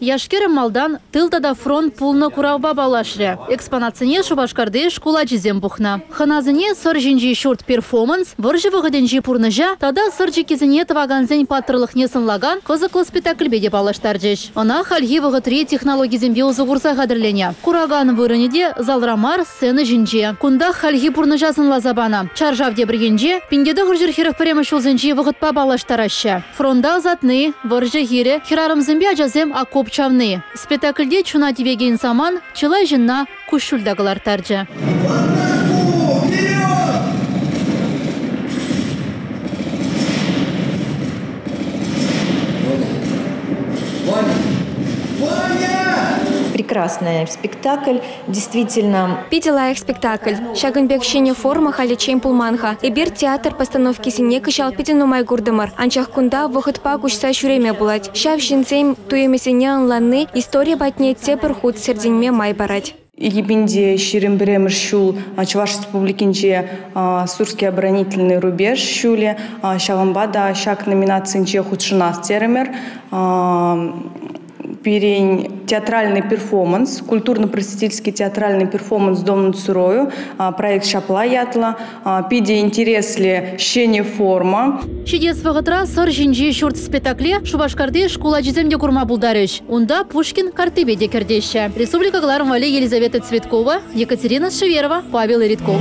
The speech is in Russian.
Яшкерем малдан тылтада фронт пулны курауба балашры. Экспонацияне Шубашкарды школа жизем бухна. Ханазыне сыр жинжи шорт перформанс, выржы вғыденжи пурныжа, тада сыр жекезіне таваганзен патырлық несынлаган қызықлы спектакль беде балаштаржыш. Она хальги вғытри технологизембе узы курса қадырлене. Кураган вырынеде залрамар сцены жинжи. Кунда хальги пурныжасын лазабана. Чаржавде біргенже, пиндеді ғыржыр хирық піреміш узынжи вғытпа балаштараща. Фронда затны, выржы хире, хирарымзымбе ажазем акоп чавны. Спектакльде чуна тивеген саман, чылай жынна кушшульдағылар таржы. Прекрасный спектакль, действительно. Пиделаек спектакль. Шагынбек шене форма халичейн пулманха. Эбир театр постановки сине кышал пидену майгурдымар. Анчах кунда вахытпа кушса шуреме булать. Шав шинцейм туемесене анланы история батне тепер худ серденьме май барать. Египенде ширембремер шул Чуваш республикинче Сурский оборонительный рубеж шуле Шавамбада шак номинации худшина стеремер. Перень театральный перформанс, культурно-просветительский театральный перформанс Дом Цурою, проект Шапла Ятла, пиде интересли щене форма. Чудес вағытра сыр жинжи шорт спектакле Шубашкарды школа жиземде курма булдарыш. Унда Пушкин картыбеде кердеші. Республика Гларм Вали Елизавета Цветкова, Екатерина Шеверова, Павел Иритков.